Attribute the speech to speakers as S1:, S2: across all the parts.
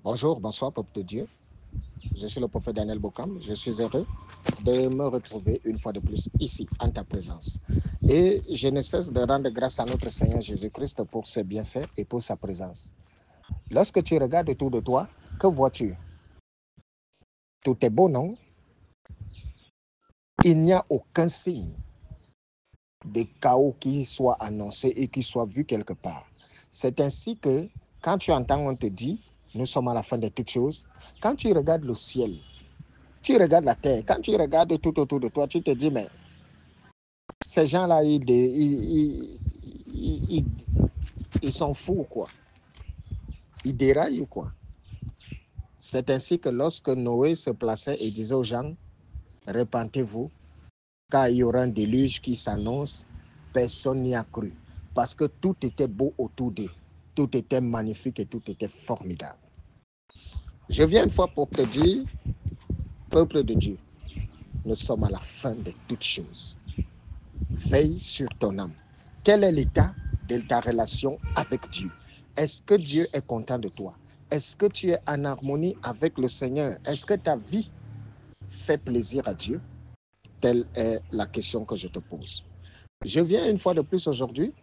S1: Bonjour, bonsoir, peuple de Dieu. Je suis le prophète Daniel Bokam. Je suis heureux de me retrouver une fois de plus ici, en ta présence. Et je ne cesse de rendre grâce à notre Seigneur Jésus-Christ pour ses bienfaits et pour sa présence. Lorsque tu regardes autour de toi, que vois-tu? Tout est beau, non? Il n'y a aucun signe de chaos qui soit annoncé et qui soit vu quelque part. C'est ainsi que quand tu entends, on te dit, nous sommes à la fin de toutes choses. Quand tu regardes le ciel, tu regardes la terre, quand tu regardes tout autour de toi, tu te dis, mais ces gens-là, ils sont fous, quoi. Ils déraillent, quoi. C'est ainsi que lorsque Noé se plaçait et disait aux gens, repentez-vous, car il y aura un déluge qui s'annonce, personne n'y a cru. Parce que tout était beau autour d'eux. Tout était magnifique et tout était formidable. Je viens une fois pour te dire, peuple de Dieu, nous sommes à la fin de toutes choses. Veille sur ton âme. Quel est l'état de ta relation avec Dieu? Est-ce que Dieu est content de toi? Est-ce que tu es en harmonie avec le Seigneur? Est-ce que ta vie fait plaisir à Dieu? Telle est la question que je te pose. Je viens une fois de plus aujourd'hui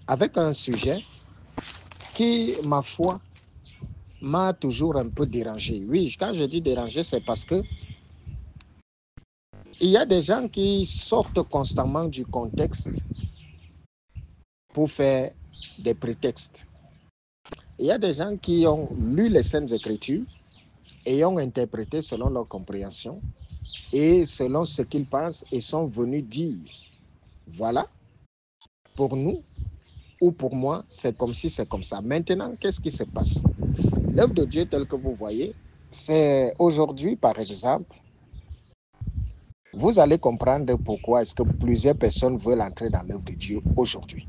S1: avec un sujet qui, ma foi, m'a toujours un peu dérangé. Oui, quand je dis dérangé, c'est parce que il y a des gens qui sortent constamment du contexte pour faire des prétextes. Il y a des gens qui ont lu les Saintes Écritures et ont interprété selon leur compréhension et selon ce qu'ils pensent et sont venus dire, voilà, pour nous ou pour moi, c'est comme si c'est comme ça. Maintenant, qu'est-ce qui se passe? L'œuvre de Dieu telle que vous voyez, c'est aujourd'hui, par exemple, vous allez comprendre pourquoi est-ce que plusieurs personnes veulent entrer dans l'œuvre de Dieu aujourd'hui.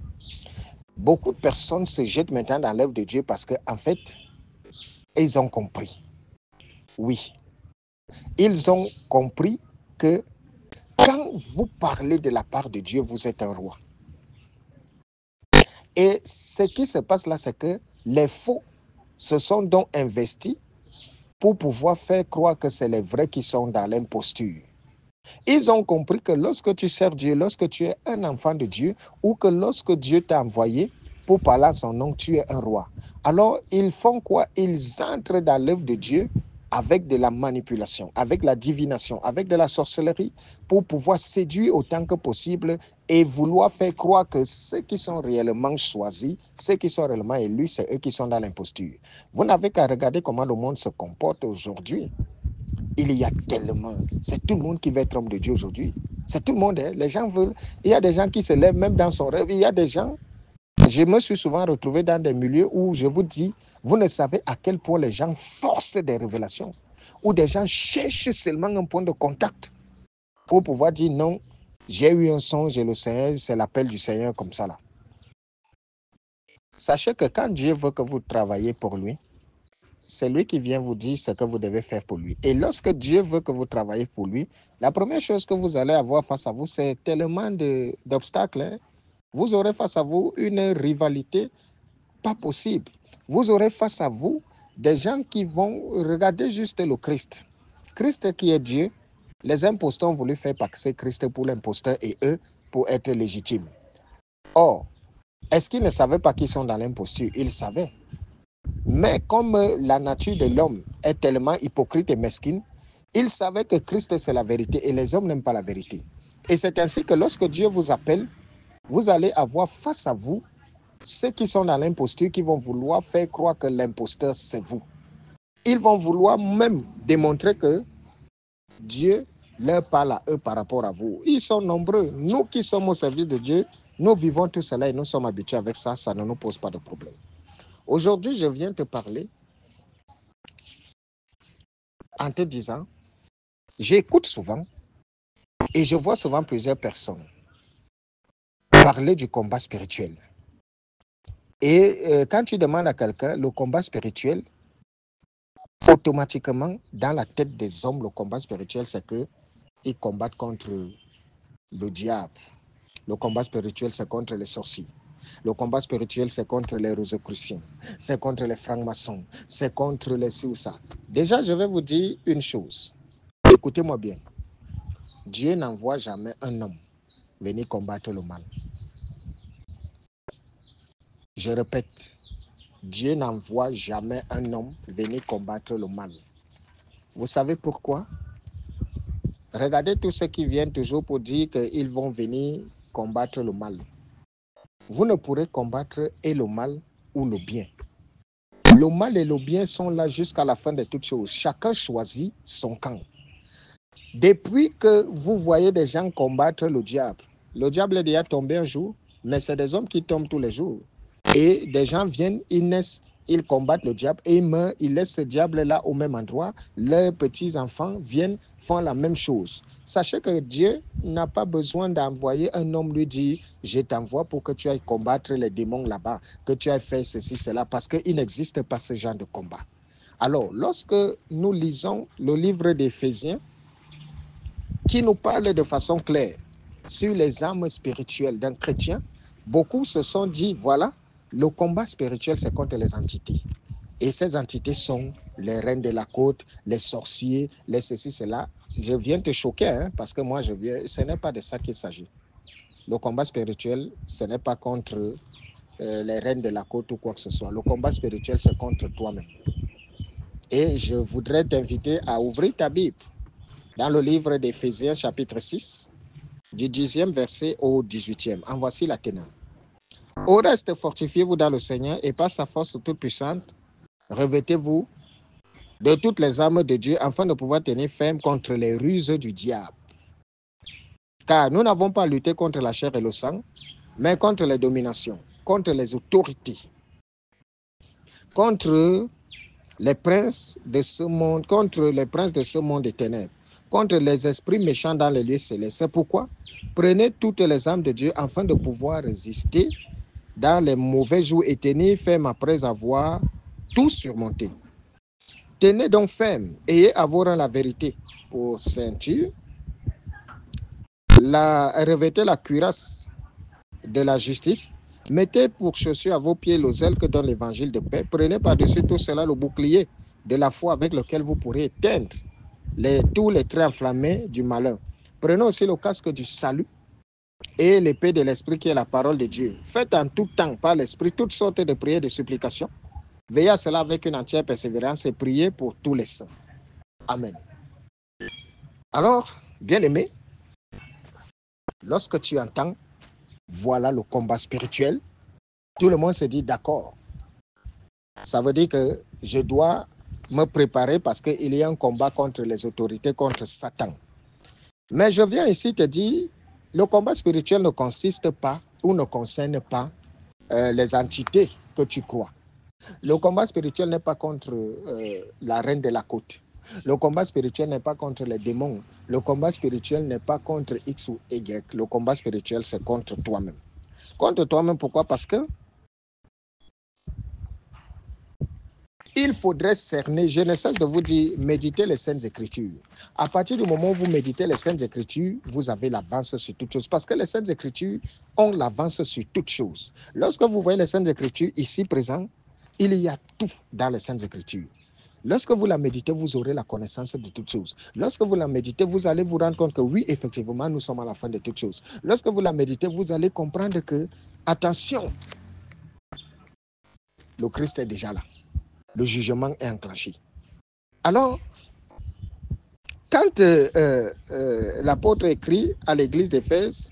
S1: Beaucoup de personnes se jettent maintenant dans l'œuvre de Dieu parce qu'en fait, ils ont compris. Oui, ils ont compris que quand vous parlez de la part de Dieu, vous êtes un roi. Et ce qui se passe là, c'est que les faux se sont donc investis pour pouvoir faire croire que c'est les vrais qui sont dans l'imposture. Ils ont compris que lorsque tu sers Dieu, lorsque tu es un enfant de Dieu, ou que lorsque Dieu t'a envoyé pour parler à son nom, tu es un roi. Alors, ils font quoi? Ils entrent dans l'œuvre de Dieu avec de la manipulation, avec la divination, avec de la sorcellerie, pour pouvoir séduire autant que possible et vouloir faire croire que ceux qui sont réellement choisis, ceux qui sont réellement élus, c'est eux qui sont dans l'imposture. Vous n'avez qu'à regarder comment le monde se comporte aujourd'hui. Il y a tellement. C'est tout le monde qui veut être homme de Dieu aujourd'hui. C'est tout le monde. Hein. Les gens veulent. Il y a des gens qui se lèvent même dans son rêve. Il y a des gens. Je me suis souvent retrouvé dans des milieux où je vous dis, vous ne savez à quel point les gens forcent des révélations. Où des gens cherchent seulement un point de contact pour pouvoir dire non, j'ai eu un songe et le Seigneur, c'est l'appel du Seigneur comme ça là. Sachez que quand Dieu veut que vous travaillez pour lui, c'est lui qui vient vous dire ce que vous devez faire pour lui. Et lorsque Dieu veut que vous travaillez pour lui, la première chose que vous allez avoir face à vous, c'est tellement d'obstacles. Hein. Vous aurez face à vous une rivalité pas possible. Vous aurez face à vous des gens qui vont regarder juste le Christ. Christ qui est Dieu, les imposteurs ont voulu faire passer Christ pour l'imposteur et eux pour être légitimes. Or, est-ce qu'ils ne savaient pas qu'ils sont dans l'imposture? Ils savaient. Mais comme la nature de l'homme est tellement hypocrite et mesquine, il savait que Christ c'est la vérité et les hommes n'aiment pas la vérité. Et c'est ainsi que lorsque Dieu vous appelle, vous allez avoir face à vous ceux qui sont dans l'imposture qui vont vouloir faire croire que l'imposteur c'est vous. Ils vont vouloir même démontrer que Dieu leur parle à eux par rapport à vous. Ils sont nombreux. Nous qui sommes au service de Dieu, nous vivons tout cela et nous sommes habitués avec ça, ça ne nous pose pas de problème. Aujourd'hui, je viens te parler en te disant, j'écoute souvent et je vois souvent plusieurs personnes parler du combat spirituel. Et quand tu demandes à quelqu'un le combat spirituel, automatiquement, dans la tête des hommes, le combat spirituel, c'est qu'ils combattent contre le diable. Le combat spirituel, c'est contre les sorciers. Le combat spirituel, c'est contre les Rosicruciens, c'est contre les francs-maçons, c'est contre les ci ou ça. Déjà, je vais vous dire une chose. Écoutez-moi bien. Dieu n'envoie jamais un homme venir combattre le mal. Je répète, Dieu n'envoie jamais un homme venir combattre le mal. Vous savez pourquoi? Regardez tous ceux qui viennent toujours pour dire qu'ils vont venir combattre le mal. Vous ne pourrez combattre et le mal ou le bien. Le mal et le bien sont là jusqu'à la fin de toutes choses. Chacun choisit son camp. Depuis que vous voyez des gens combattre le diable est déjà tombé un jour, mais c'est des hommes qui tombent tous les jours. Et des gens viennent, ils naissent, ils combattent le diable et ils meurent, ils laissent ce diable-là au même endroit. Leurs petits-enfants viennent, font la même chose. Sachez que Dieu n'a pas besoin d'envoyer un homme lui dire « Je t'envoie pour que tu ailles combattre les démons là-bas, que tu ailles faire ceci, cela », parce qu'il n'existe pas ce genre de combat. Alors, lorsque nous lisons le livre d'Éphésiens, qui nous parle de façon claire sur les armes spirituelles d'un chrétien, beaucoup se sont dit, voilà, le combat spirituel, c'est contre les entités. Et ces entités sont les reines de la côte, les sorciers, les ceci, cela. Je viens te choquer, hein, parce que moi, ce n'est pas de ça qu'il s'agit. Le combat spirituel, ce n'est pas contre les reines de la côte ou quoi que ce soit. Le combat spirituel, c'est contre toi-même. Et je voudrais t'inviter à ouvrir ta Bible dans le livre d'Éphésiens, chapitre 6, du 10e verset au 18e. En voici la teneur. Au reste, fortifiez-vous dans le Seigneur et par sa force toute puissante, revêtez-vous de toutes les armes de Dieu afin de pouvoir tenir ferme contre les ruses du diable. Car nous n'avons pas lutté contre la chair et le sang, mais contre les dominations, contre les autorités, contre les princes de ce monde, contre les princes de ce monde des ténèbres, contre les esprits méchants dans les lieux célestes. C'est pourquoi prenez toutes les armes de Dieu afin de pouvoir résister dans les mauvais jours et tenir ferme après avoir tout surmonté. Tenez donc ferme, ayez à vos rangs la vérité pour ceinture, revêtez la cuirasse de la justice, mettez pour chaussure à vos pieds le zèle que donne l'évangile de paix, prenez par-dessus tout cela le bouclier de la foi avec lequel vous pourrez éteindre tous les traits enflammés du malheur. Prenez aussi le casque du salut et l'épée de l'esprit qui est la parole de Dieu. Faites en tout temps par l'esprit toutes sortes de prières et de supplications. Veillez à cela avec une entière persévérance et priez pour tous les saints. Amen. Alors, bien-aimé, lorsque tu entends voilà le combat spirituel, tout le monde se dit d'accord. Ça veut dire que je dois me préparer parce qu'il y a un combat contre les autorités, contre Satan. Mais je viens ici te dire, le combat spirituel ne consiste pas ou ne concerne pas les entités que tu crois. Le combat spirituel n'est pas contre la reine de la côte. Le combat spirituel n'est pas contre les démons. Le combat spirituel n'est pas contre X ou Y. Le combat spirituel, c'est contre toi-même. Contre toi-même, pourquoi? Parce que il faudrait cerner, je ne cesse de vous dire, méditez les Saintes Écritures. À partir du moment où vous méditez les Saintes Écritures, vous avez l'avance sur toutes choses. Parce que les Saintes Écritures ont l'avance sur toutes choses. Lorsque vous voyez les Saintes Écritures ici présentes, il y a tout dans les Saintes Écritures. Lorsque vous la méditez, vous aurez la connaissance de toutes choses. Lorsque vous la méditez, vous allez vous rendre compte que oui, effectivement, nous sommes à la fin de toutes choses. Lorsque vous la méditez, vous allez comprendre que, attention, le Christ est déjà là. Le jugement est enclenché. Alors, quand l'apôtre écrit à l'église d'Éphèse,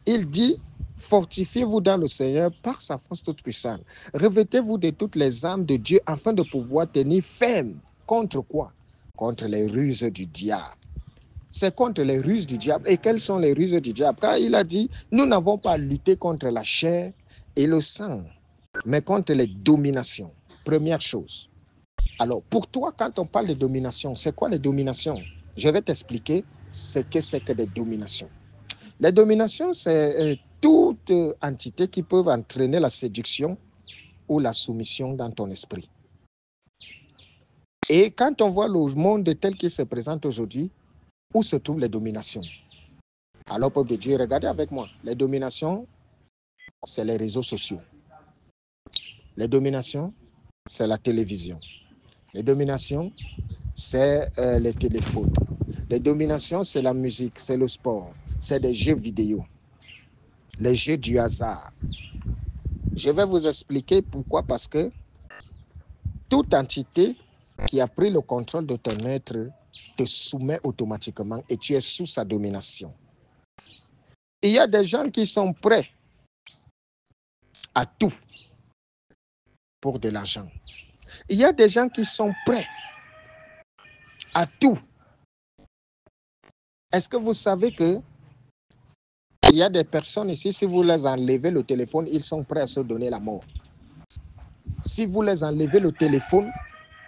S1: il dit « Fortifiez-vous dans le Seigneur par sa force toute puissante. Revêtez-vous de toutes les armes de Dieu afin de pouvoir tenir ferme. » Contre quoi? Contre les ruses du diable. C'est contre les ruses du diable. Et quelles sont les ruses du diable? Car il a dit « Nous n'avons pas lutté contre la chair et le sang, mais contre les dominations. » Première chose. Alors, pour toi, quand on parle de domination, c'est quoi les dominations? Je vais t'expliquer ce que c'est que des dominations. Les dominations, c'est toute entité qui peut entraîner la séduction ou la soumission dans ton esprit. Et quand on voit le monde tel qu'il se présente aujourd'hui, où se trouvent les dominations? Alors, peuple de Dieu, regardez avec moi. Les dominations c'est les réseaux sociaux. Les dominations, c'est la télévision. Les dominations, c'est les téléphones. Les dominations, c'est la musique, c'est le sport, c'est des jeux vidéo, les jeux du hasard. Je vais vous expliquer pourquoi. Parce que toute entité qui a pris le contrôle de ton être te soumet automatiquement et tu es sous sa domination. Il y a des gens qui sont prêts à tout pour de l'argent. Il y a des gens qui sont prêts à tout. Est-ce que vous savez que il y a des personnes ici, si vous les enlevez le téléphone, ils sont prêts à se donner la mort. Si vous les enlevez le téléphone,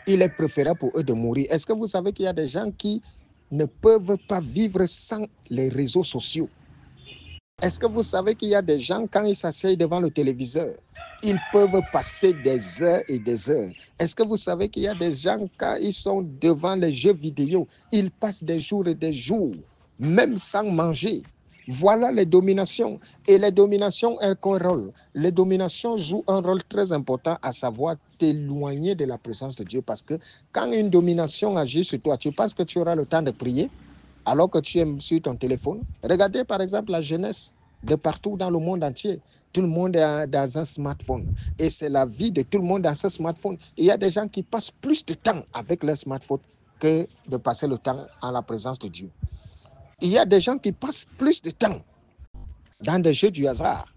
S1: il est préférable pour eux de mourir. Est-ce que vous savez qu'il y a des gens qui ne peuvent pas vivre sans les réseaux sociaux? Est-ce que vous savez qu'il y a des gens, quand ils s'asseyent devant le téléviseur, ils peuvent passer des heures et des heures? Est-ce que vous savez qu'il y a des gens, quand ils sont devant les jeux vidéo, ils passent des jours et des jours, même sans manger? Voilà les dominations. Et les dominations ont un rôle. Les dominations jouent un rôle très important, à savoir t'éloigner de la présence de Dieu. Parce que quand une domination agit sur toi, tu penses que tu auras le temps de prier alors que tu es sur ton téléphone? Regardez par exemple la jeunesse de partout dans le monde entier. Tout le monde est dans un smartphone. Et c'est la vie de tout le monde dans ce smartphone. Il y a des gens qui passent plus de temps avec leur smartphone que de passer le temps en la présence de Dieu. Il y a des gens qui passent plus de temps dans des jeux du hasard.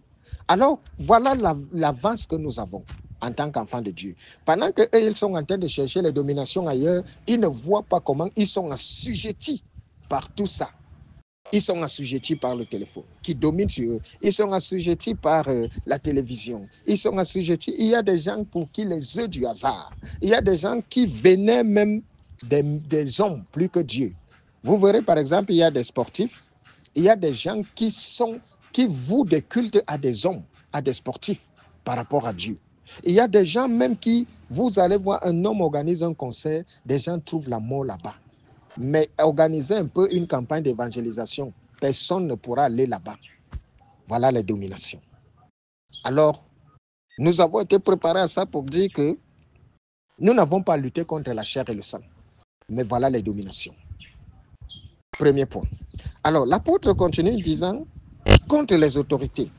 S1: Alors, voilà l'avance que nous avons en tant qu'enfants de Dieu. Pendant qu'eux, ils sont en train de chercher les dominations ailleurs, ils ne voient pas comment ils sont assujettis par tout ça. Ils sont assujettis par le téléphone qui domine sur eux. Ils sont assujettis par la télévision. Ils sont assujettis. Il y a des gens pour qui les jeux du hasard. Il y a des gens qui venaient même des hommes plus que Dieu. Vous verrez par exemple, il y a des sportifs. Il y a des gens qui vouent des cultes à des hommes, à des sportifs par rapport à Dieu. Il y a des gens même qui, vous allez voir un homme organiser un concert, des gens trouvent la mort là-bas. Mais organiser un peu une campagne d'évangélisation, personne ne pourra aller là-bas. Voilà les dominations. Alors, nous avons été préparés à ça pour dire que nous n'avons pas lutté contre la chair et le sang. Mais voilà les dominations. Premier point. Alors, l'apôtre continue disant contre les autorités.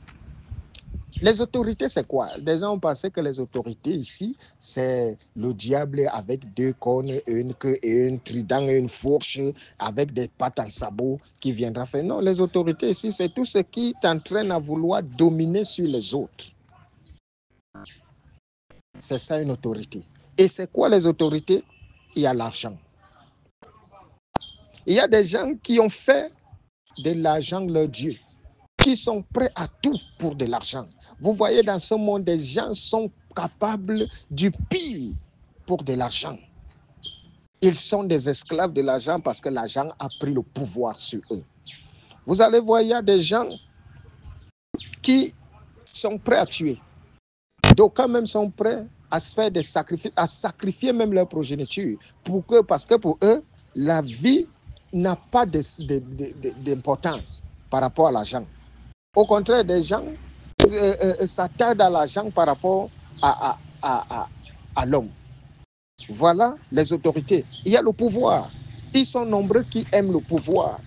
S1: Les autorités, c'est quoi? Des gens ont pensé que les autorités ici, c'est le diable avec deux cornes, une queue et un trident et une fourche, avec des pattes en sabot qui viendra faire. Non, les autorités ici, c'est tout ce qui t'entraîne à vouloir dominer sur les autres. C'est ça une autorité. Et c'est quoi les autorités? Il y a l'argent. Il y a des gens qui ont fait de l'argent leur Dieu, qui sont prêts à tout pour de l'argent. Vous voyez, dans ce monde, des gens sont capables du pire pour de l'argent. Ils sont des esclaves de l'argent parce que l'argent a pris le pouvoir sur eux. Vous allez voir, il y a des gens qui sont prêts à tuer. D'aucuns même sont prêts à se faire des sacrifices, à sacrifier même leur progéniture. Parce que pour eux, la vie n'a pas d'importance par rapport à l'argent. Au contraire, des gens s'attardent à l'argent par rapport à l'homme. Voilà les autorités. Il y a le pouvoir. Ils sont nombreux qui aiment le pouvoir.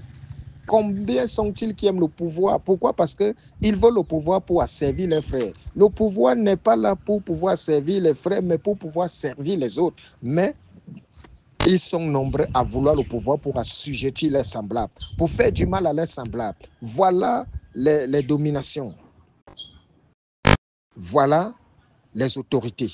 S1: Combien sont-ils qui aiment le pouvoir? Pourquoi? Parce qu'ils veulent le pouvoir pour servir leurs frères. Le pouvoir n'est pas là pour pouvoir servir les frères, mais pour pouvoir servir les autres. Mais ils sont nombreux à vouloir le pouvoir pour assujettir leurs semblables, pour faire du mal à leurs semblables. Voilà les dominations. Voilà les autorités.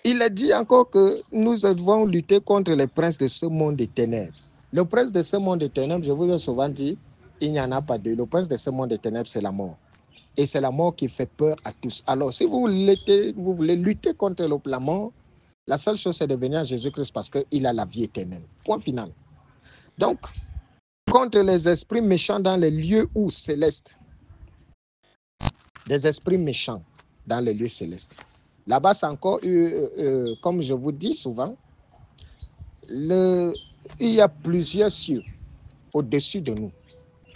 S1: Il est dit encore que nous devons lutter contre les princes de ce monde des ténèbres. Le prince de ce monde des ténèbres, je vous ai souvent dit, il n'y en a pas deux. Le prince de ce monde des ténèbres, c'est la mort. Et c'est la mort qui fait peur à tous. Alors, si vous voulez lutter contre la mort, la seule chose, c'est de venir à Jésus-Christ parce qu'il a la vie éternelle. Point final. Donc, contre les esprits méchants dans les lieux où célestes. Des esprits méchants dans les lieux célestes. Là-bas, c'est encore, comme je vous dis souvent, il y a plusieurs cieux au-dessus de nous.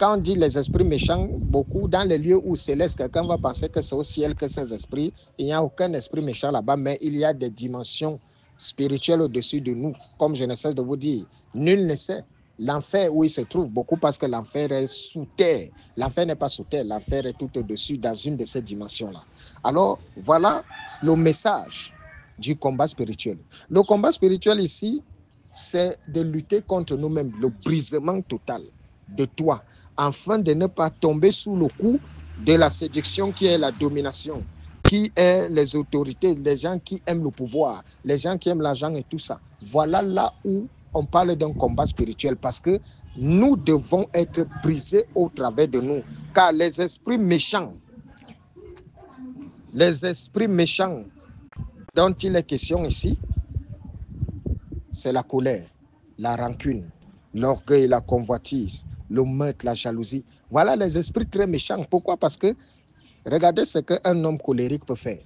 S1: quand on dit les esprits méchants, beaucoup dans les lieux où céleste, quelqu'un va penser que c'est au ciel que ces esprits, il n'y a aucun esprit méchant là-bas, mais il y a des dimensions spirituelles au-dessus de nous. Comme je ne cesse de vous dire, nul ne sait l'enfer où il se trouve, beaucoup parce que l'enfer est sous terre. L'enfer n'est pas sous terre, l'enfer est tout au-dessus dans une de ces dimensions-là. Alors, voilà le message du combat spirituel. Le combat spirituel ici, c'est de lutter contre nous-mêmes, le brisement total de toi, afin de ne pas tomber sous le coup de la séduction qui est la domination, qui est les autorités, les gens qui aiment le pouvoir, les gens qui aiment l'argent et tout ça. Voilà là où on parle d'un combat spirituel, parce que nous devons être brisés au travers de nous, car les esprits méchants dont il est question ici, c'est la colère, la rancune, l'orgueil, la convoitise, le meurtre, la jalousie. Voilà les esprits très méchants. Pourquoi? Parce que regardez ce qu'un homme colérique peut faire.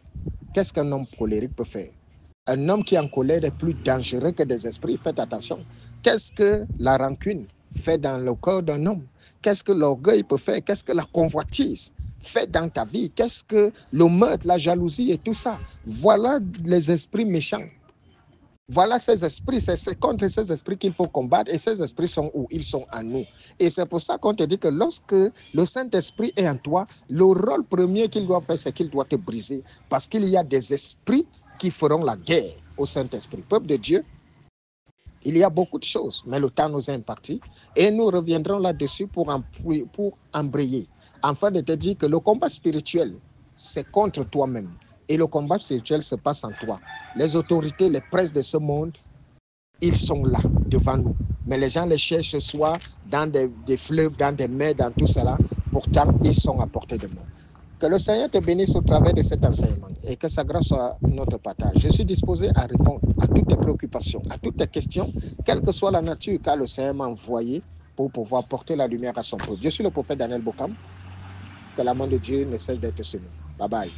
S1: Qu'est-ce qu'un homme colérique peut faire? Un homme qui est en colère est plus dangereux que des esprits. Faites attention. Qu'est-ce que la rancune fait dans le corps d'un homme? Qu'est-ce que l'orgueil peut faire? Qu'est-ce que la convoitise fait dans ta vie? Qu'est-ce que le meurtre, la jalousie et tout ça? Voilà les esprits méchants. Voilà ces esprits, c'est contre ces esprits qu'il faut combattre, et ces esprits sont où? Ils sont en nous. Et c'est pour ça qu'on te dit que lorsque le Saint-Esprit est en toi, le rôle premier qu'il doit faire, c'est qu'il doit te briser, parce qu'il y a des esprits qui feront la guerre au Saint-Esprit. Peuple de Dieu, il y a beaucoup de choses, mais le temps nous est imparti, et nous reviendrons là-dessus pour embrayer, afin de te dire que le combat spirituel, c'est contre toi-même. Et le combat spirituel se passe en toi. Les autorités, les princes de ce monde, ils sont là, devant nous. Mais les gens les cherchent soit dans des fleuves, dans des mers, dans tout cela. Pourtant, ils sont à portée de main. Que le Seigneur te bénisse au travers de cet enseignement et que sa grâce soit notre partage. Je suis disposé à répondre à toutes tes préoccupations, à toutes tes questions, quelle que soit la nature qu'a le Seigneur m'a envoyé pour pouvoir porter la lumière à son peuple. Je suis le prophète Daniel Bokam. Que la main de Dieu ne cesse d'être sur nous. Bye bye.